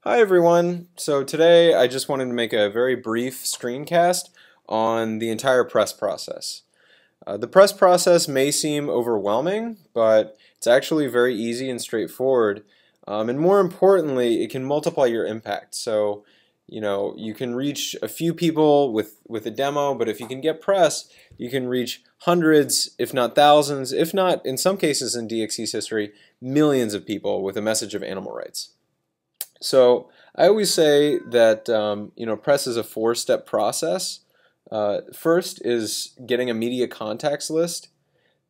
Hi everyone. So today I just wanted to make a very brief screencast on the entire press process. The press process may seem overwhelming, but it's actually very easy and straightforward. And more importantly, it can multiply your impact. So, you can reach a few people with a demo, but if you can get press, you can reach hundreds, if not thousands, if not, in some cases in DXC's history, millions of people with a message of animal rights. So I always say that press is a four-step process. First is getting a media contacts list.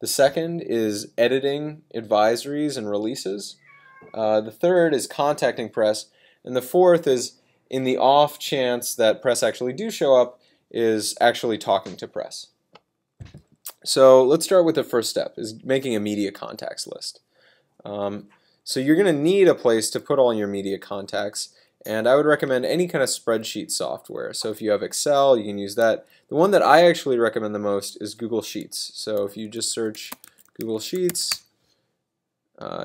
The second is editing advisories and releases. The third is contacting press. And the fourth is, in the off chance that press actually do show up, is actually talking to press. So let's start with the first step, is making a media contacts list. So you're going to need a place to put all your media contacts, and I would recommend any kind of spreadsheet software. So if you have Excel, you can use that. The one that I actually recommend the most is Google Sheets. So if you just search Google Sheets,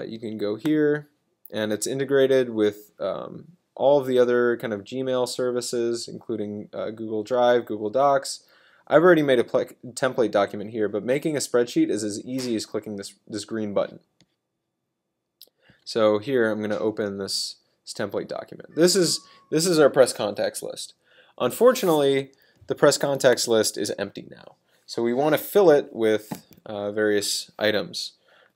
you can go here, and it's integrated with all of the other kind of Gmail services, including Google Drive, Google Docs. I've already made a template document here, but making a spreadsheet is as easy as clicking this green button. So here I'm going to open this template document. This is our press contacts list. Unfortunately, the press contacts list is empty now. So we want to fill it with various items.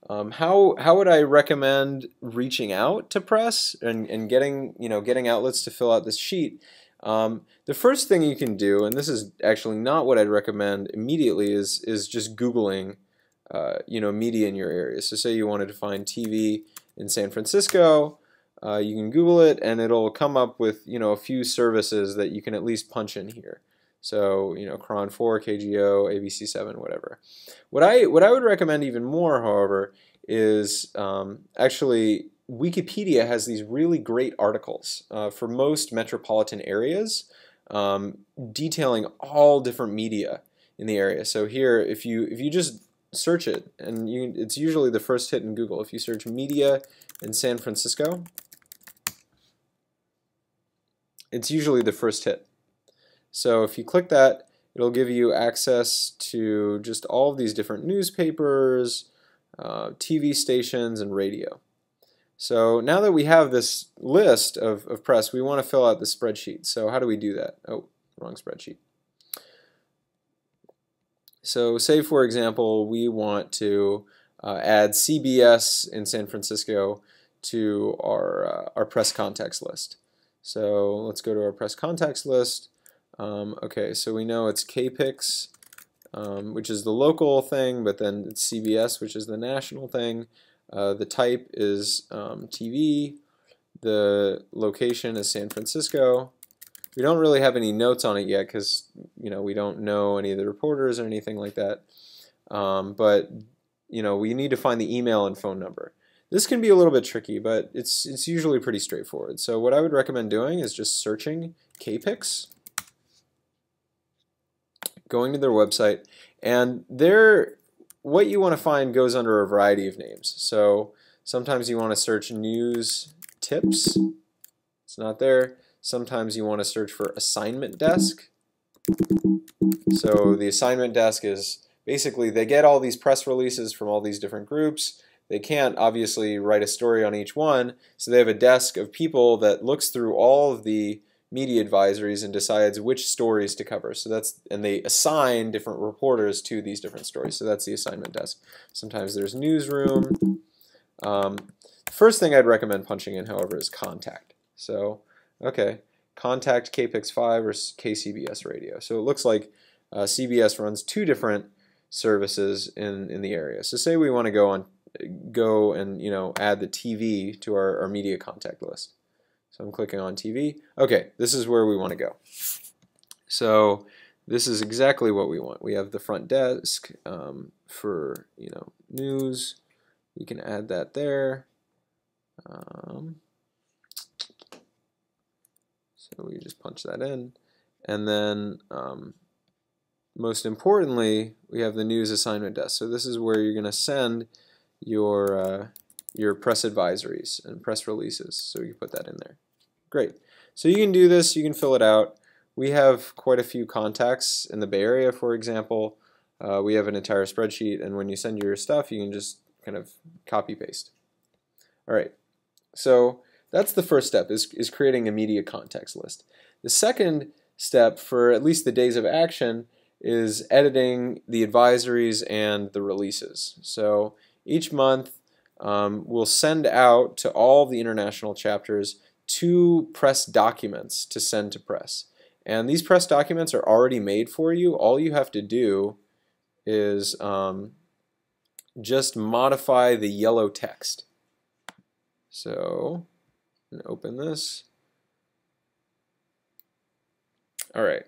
How would I recommend reaching out to press and getting outlets to fill out this sheet? The first thing you can do, and this is actually not what I'd recommend immediately, is just Googling media in your area. So say you wanted to find TV in San Francisco, you can Google it and it'll come up with a few services that you can at least punch in here. So Cron 4, KGO, ABC7, whatever. What I would recommend even more, however, is actually Wikipedia has these really great articles for most metropolitan areas detailing all different media in the area. So here, if you just search it, and it's usually the first hit in Google. If you search media in San Francisco, it's usually the first hit. So if you click that, it'll give you access to just all of these different newspapers, TV stations, and radio. So now that we have this list of press, we want to fill out the spreadsheet. So how do we do that? Oh, wrong spreadsheet. So say, for example, we want to add CBS in San Francisco to our press contacts list. So let's go to our press contacts list. Okay, so we know it's KPIX, which is the local thing, but then it's CBS, which is the national thing. The type is TV. The location is San Francisco. We don't really have any notes on it yet because we don't know any of the reporters or anything like that. But we need to find the email and phone number. This can be a little bit tricky, but it's usually pretty straightforward. So what I would recommend doing is just searching KPIX, going to their website, and what you want to find goes under a variety of names. So sometimes you want to search news tips. It's not there. Sometimes you want to search for assignment desk. So the assignment desk is basically they get all these press releases from all these different groups. They can't obviously write a story on each one, so they have a desk of people that looks through all of the media advisories and decides which stories to cover. So and they assign different reporters to these different stories. So that's the assignment desk. Sometimes there's newsroom. First thing I'd recommend punching in, however, is contact. So okay, contact KPIX5 or KCBS radio. So it looks like CBS runs two different services in the area. So say we want to go and add the TV to our media contact list. So I'm clicking on TV. Okay, this is where we want to go. So this is exactly what we want. We have the front desk for news. We can add that there. So we just punch that in, and then most importantly, we have the news assignment desk. So this is where you're going to send your press advisories and press releases. So you put that in there. Great. So you can do this, you can fill it out. We have quite a few contacts in the Bay Area, for example. We have an entire spreadsheet, and when you send your stuff, you can just kind of copy paste. All right. So that's the first step, is creating a media contacts list. The second step, for at least the days of action, is editing the advisories and the releases. So each month we'll send out to all the international chapters 2 press documents to send to press. And these press documents are already made for you. All you have to do is just modify the yellow text. So open this. All right.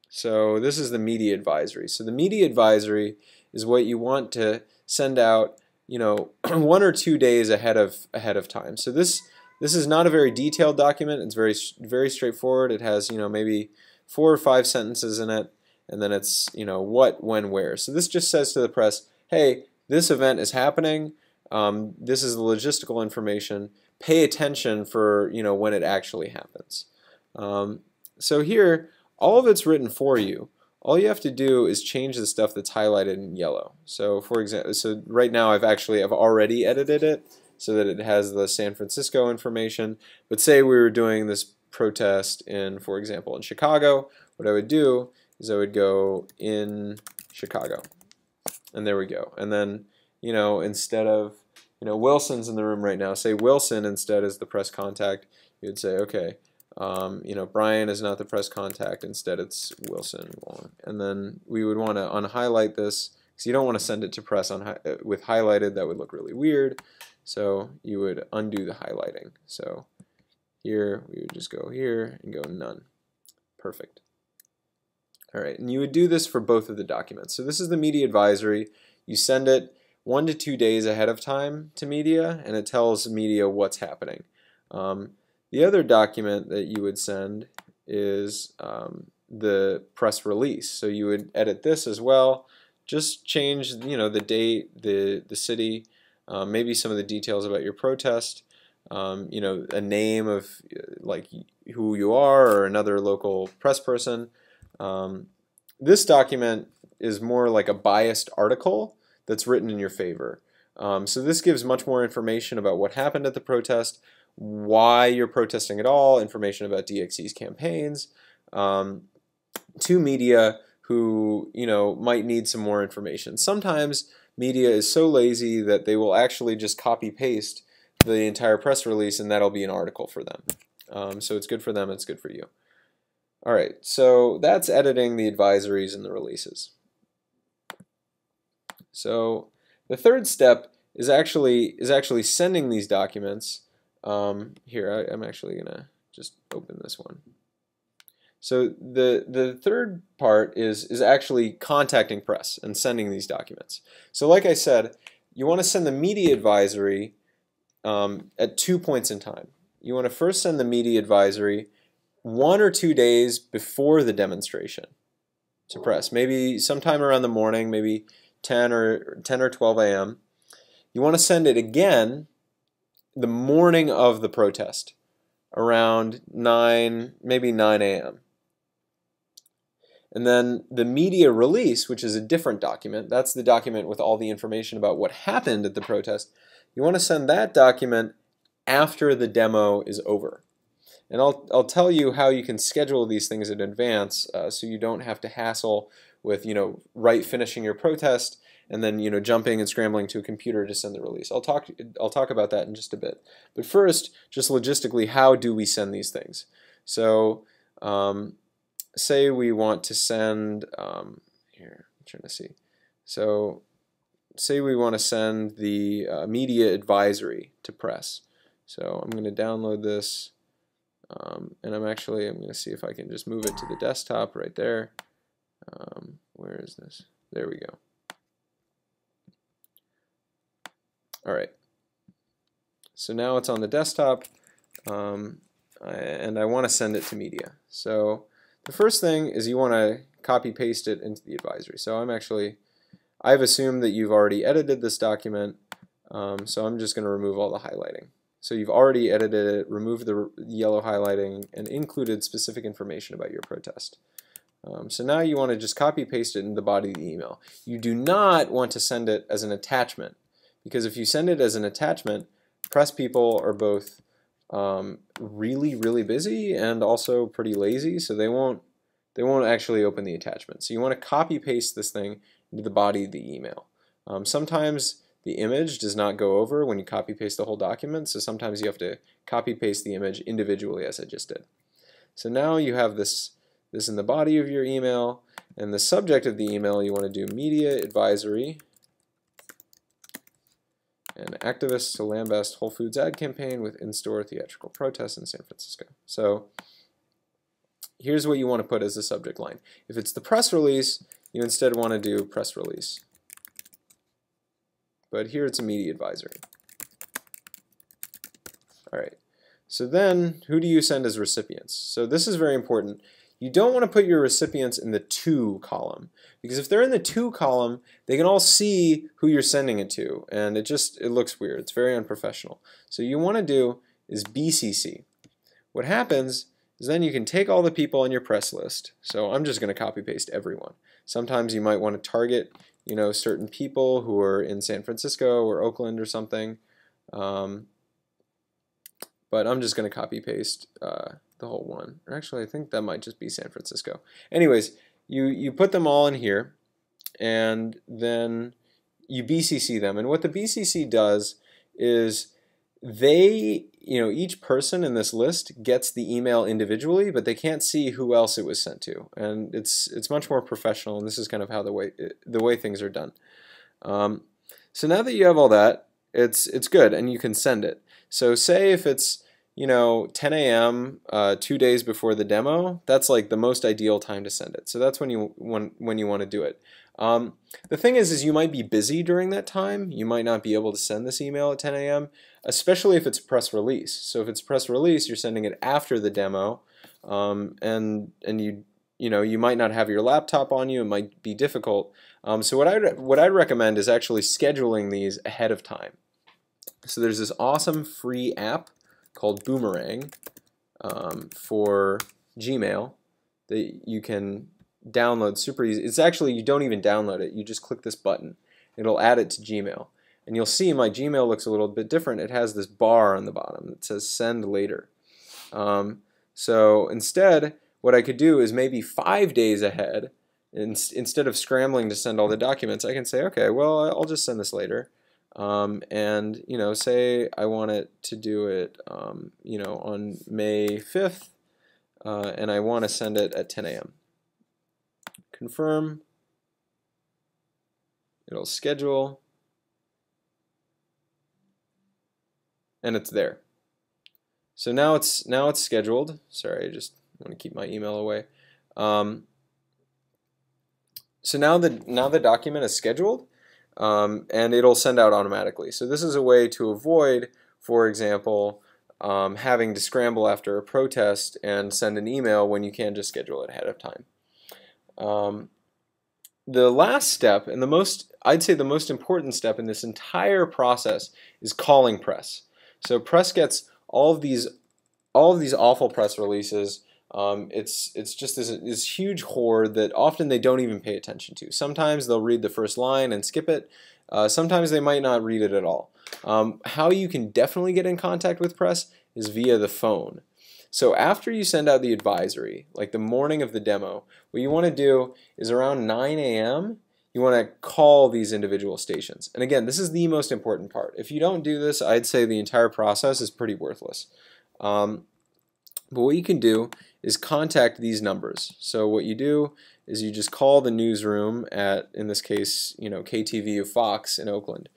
So this is the media advisory. So the media advisory is what you want to send out, 1 or 2 days ahead of time. So this is not a very detailed document. It's very straightforward. It has maybe 4 or 5 sentences in it, and then it's what, when, where. So this just says to the press, hey, this event is happening. This is the logistical information. Pay attention for when it actually happens. So here, all of it's written for you. All you have to do is change the stuff that's highlighted in yellow. So for example, right now I've already edited it so that it has the San Francisco information. But say we were doing this protest for example, in Chicago, what I would do is I would go in Chicago. And there we go. And then, instead of, Wilson's in the room right now, say Wilson instead as the press contact, you would say, okay, Brian is not the press contact, instead it's Wilson. And then we would want to unhighlight this, because you don't want to send it to press with highlighted. That would look really weird. So you would undo the highlighting. So here, we would just go here and go none. Perfect. All right, and you would do this for both of the documents. So this is the media advisory. You send it 1 to 2 days ahead of time to media, and it tells media what's happening. The other document that you would send is the press release. So you would edit this as well. Just change, the date, the city, maybe some of the details about your protest. A name of like who you are or another local press person. This document is more like a biased article that's written in your favor. So this gives much more information about what happened at the protest, why you're protesting at all, information about DXC's campaigns, to media who might need some more information. Sometimes media is so lazy that they will actually just copy paste the entire press release, and that'll be an article for them. So it's good for them, it's good for you. All right, so that's editing the advisories and the releases. So the third step is actually sending these documents. Here, I'm actually gonna just open this one. So the third part is actually contacting press and sending these documents. So like I said, you want to send the media advisory at 2 points in time. You want to first send the media advisory 1 or 2 days before the demonstration to press, maybe sometime around the morning, maybe 10 or 12 a.m. You want to send it again the morning of the protest, around 9, maybe 9 a.m. And then the media release, which is a different document, that's the document with all the information about what happened at the protest. You want to send that document after the demo is over. And I'll tell you how you can schedule these things in advance so you don't have to hassle with finishing your protest and then jumping and scrambling to a computer to send the release. I'll talk about that in just a bit. But first, just logistically, how do we send these things? So say we want to send here, I'm trying to see. So say we want to send the media advisory to press. So I'm going to download this, and I'm going to see if I can just move it to the desktop right there. Where is this? There we go. All right. So now it's on the desktop, and I want to send it to media. So the first thing is you want to copy paste it into the advisory. So I've assumed that you've already edited this document, so I'm just going to remove all the highlighting. So you've already edited it, removed the yellow highlighting, and included specific information about your protest. So now you want to just copy paste it in the body of the email. You do not want to send it as an attachment, because if you send it as an attachment, press people are both really busy and also pretty lazy, so they won't actually open the attachment. So you want to copy paste this thing into the body of the email. Sometimes the image does not go over when you copy paste the whole document, so sometimes you have to copy paste the image individually, as I just did. So now you have this in the body of your email, and the subject of the email you want to do media advisory and activists to lambast Whole Foods ad campaign with in-store theatrical protests in San Francisco. So here's what you want to put as the subject line. If it's the press release, you instead want to do press release. But here it's a media advisory. Alright, so then who do you send as recipients? So this is very important. You don't want to put your recipients in the to column, because if they're in the to column, they can all see who you're sending it to, and it looks weird. It's very unprofessional. So you want to do is BCC. What happens is then you can take all the people on your press list. So I'm just going to copy paste everyone. Sometimes you might want to target certain people who are in San Francisco or Oakland or something. But I'm just going to copy paste the whole one. Or actually, I think that might just be San Francisco. Anyways, you put them all in here, and then you BCC them. And what the BCC does is each person in this list gets the email individually, but they can't see who else it was sent to. And it's much more professional, and this is kind of how the way things are done. So now that you have all that, it's good, and you can send it. So say if it's 10 a.m. 2 days before the demo, that's like the most ideal time to send it. So that's when you want to do it. The thing is you might be busy during that time. You might not be able to send this email at 10 a.m., especially if it's press release. So if it's press release, you're sending it after the demo, and you might not have your laptop on you. It might be difficult. So what I'd recommend is actually scheduling these ahead of time. So there's this awesome free app called Boomerang for Gmail that you can download super easy. It's actually, you don't even download it. You just click this button. It'll add it to Gmail. And you'll see my Gmail looks a little bit different. It has this bar on the bottom that says send later. So instead, what I could do is maybe 5 days ahead, instead of scrambling to send all the documents, I can say, okay, well, I'll just send this later. And say I want it to do it on May 5th, and I want to send it at 10 a.m. Confirm. It'll schedule, and it's there. So now it's scheduled. Sorry, I just want to keep my email away. So now the document is scheduled. And it'll send out automatically. So this is a way to avoid, for example, having to scramble after a protest and send an email when you can just schedule it ahead of time. The last step, and I'd say the most important step in this entire process, is calling press. So press gets all of these awful press releases. It's just this huge horde that often they don't even pay attention to. Sometimes they'll read the first line and skip it. Sometimes they might not read it at all. How you can definitely get in contact with press is via the phone. So after you send out the advisory, like the morning of the demo, what you want to do is around 9 a.m. you want to call these individual stations. And again, this is the most important part. If you don't do this, I'd say the entire process is pretty worthless. But what you can do is contact these numbers. So what you do is you just call the newsroom at, in this case, KTV of Fox in Oakland.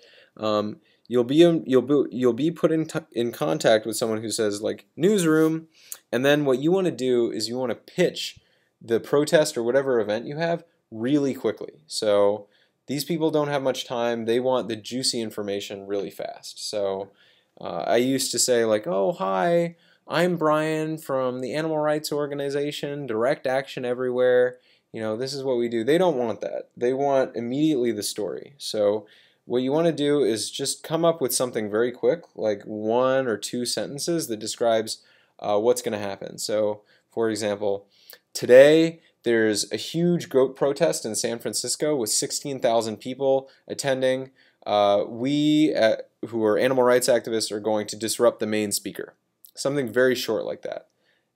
You'll be put in contact with someone who says like newsroom, and then what you want to do is you want to pitch the protest or whatever event you have really quickly. So these people don't have much time. They want the juicy information really fast. So I used to say like, oh hi, I'm Brian from the animal rights organization, Direct Action Everywhere. This is what we do. They don't want that. They want immediately the story. So what you want to do is just come up with something very quick, like 1 or 2 sentences that describes what's going to happen. So, for example, today there's a huge goat protest in San Francisco with 16,000 people attending. We, who are animal rights activists, are going to disrupt the main speaker. Something very short like that.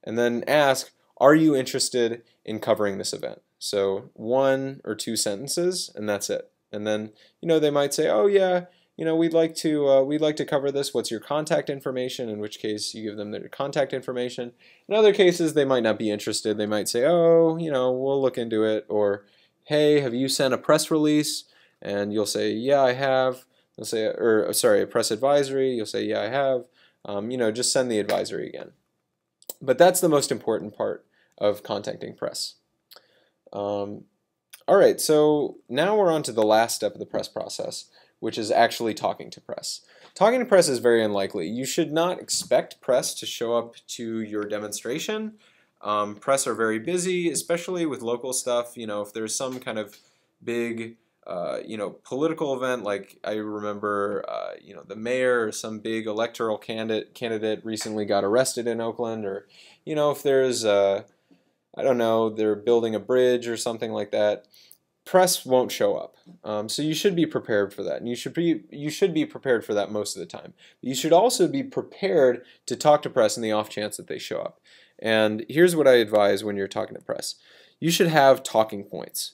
And then ask, are you interested in covering this event? So 1 or 2 sentences, and that's it. And then, they might say, oh yeah, we'd like to cover this. What's your contact information? In which case you give them their contact information. In other cases, they might not be interested. They might say, oh, we'll look into it. Or, hey, have you sent a press release? And you'll say, yeah, I have. They'll say, or sorry, a press advisory. You'll say, yeah, I have. Just send the advisory again. But that's the most important part of contacting press. All right, so now we're on to the last step of the press process, which is actually talking to press. Talking to press is very unlikely. You should not expect press to show up to your demonstration. Press are very busy, especially with local stuff. If there's some kind of big, political event, like I remember, the mayor or some big electoral candidate recently got arrested in Oakland, or, if there's I don't know, they're building a bridge or something like that, press won't show up. So you should be prepared for that, and you should be prepared for that most of the time. But you should also be prepared to talk to press in the off chance that they show up. And here's what I advise when you're talking to press. You should have talking points.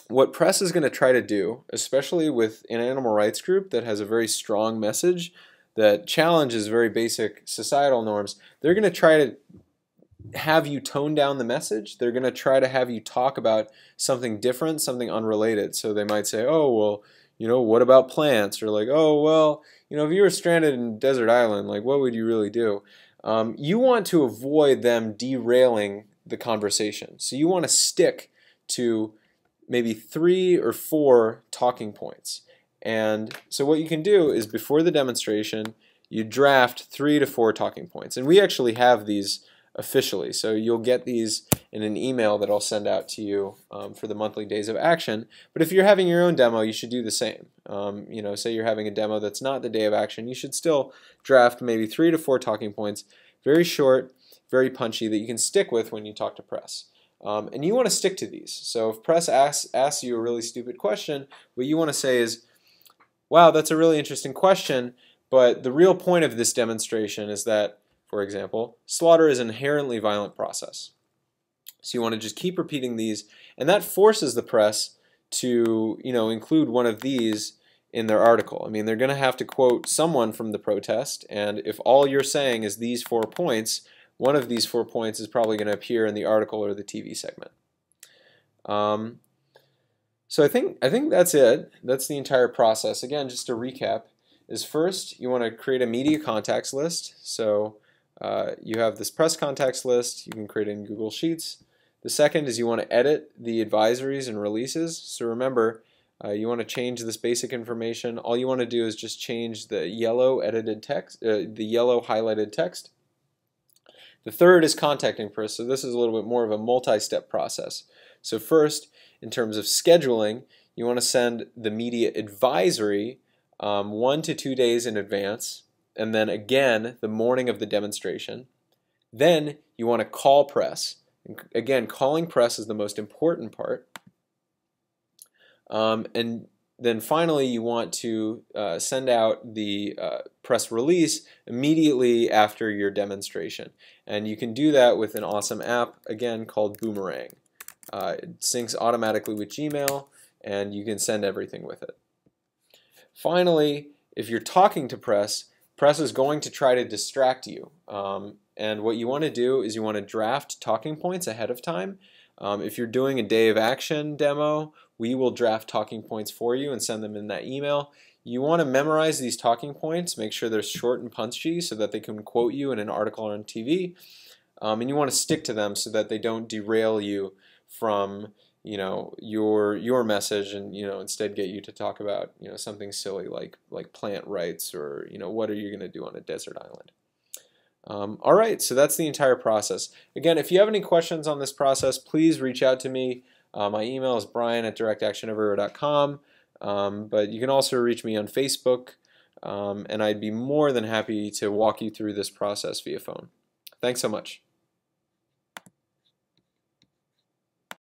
What press is going to try to do, especially with an animal rights group that has a very strong message that challenges very basic societal norms, they're going to try to have you tone down the message. They're going to try to have you talk about something different, something unrelated. So they might say, oh, well, what about plants? Or like, oh, well, if you were stranded in a desert island, like, what would you really do? You want to avoid them derailing the conversation. So you want to stick to maybe 3 or 4 talking points. And so what you can do is before the demonstration, you draft 3 to 4 talking points. And we actually have these officially. So you'll get these in an email that I'll send out to you for the monthly days of action. But if you're having your own demo, you should do the same. Say you're having a demo that's not the day of action, you should still draft maybe 3 to 4 talking points, very short, very punchy, that you can stick with when you talk to press. And you want to stick to these. So if press asks you a really stupid question, what you want to say is, wow, that's a really interesting question, but the real point of this demonstration is that, for example, slaughter is an inherently violent process. So you want to just keep repeating these, and that forces the press to, include one of these in their article. I mean, they're going to have to quote someone from the protest, and if all you're saying is these 4 points, one of these 4 points is probably going to appear in the article or the TV segment. So I think that's it. That's the entire process. Again, just to recap, is first you want to create a media contacts list. So you have this press contacts list. You can create it in Google Sheets. The second is you want to edit the advisories and releases. So remember, you want to change this basic information. All you want to do is just change the yellow edited text, the yellow highlighted text. The third is contacting press. So this is a little bit more of a multi-step process. So first, in terms of scheduling, you want to send the media advisory 1 to 2 days in advance, and then again the morning of the demonstration. Then you want to call press. Again, calling press is the most important part. And then finally you want to send out the press release immediately after your demonstration. And you can do that with an awesome app, again, called Boomerang. It syncs automatically with Gmail, and you can send everything with it. Finally, if you're talking to press, press is going to try to distract you. And what you want to do is you want to draft talking points ahead of time. If you're doing a day of action demo, we will draft talking points for you and send them in that email. You want to memorize these talking points, make sure they're short and punchy so that they can quote you in an article or on TV. And you want to stick to them so that they don't derail you from your message, and instead get you to talk about something silly like plant rights, or what are you going to do on a desert island. All right, so that's the entire process. Again, if you have any questions on this process, please reach out to me. My email is brian@directactioneverywhere.com. but you can also reach me on Facebook, and I'd be more than happy to walk you through this process via phone. Thanks so much.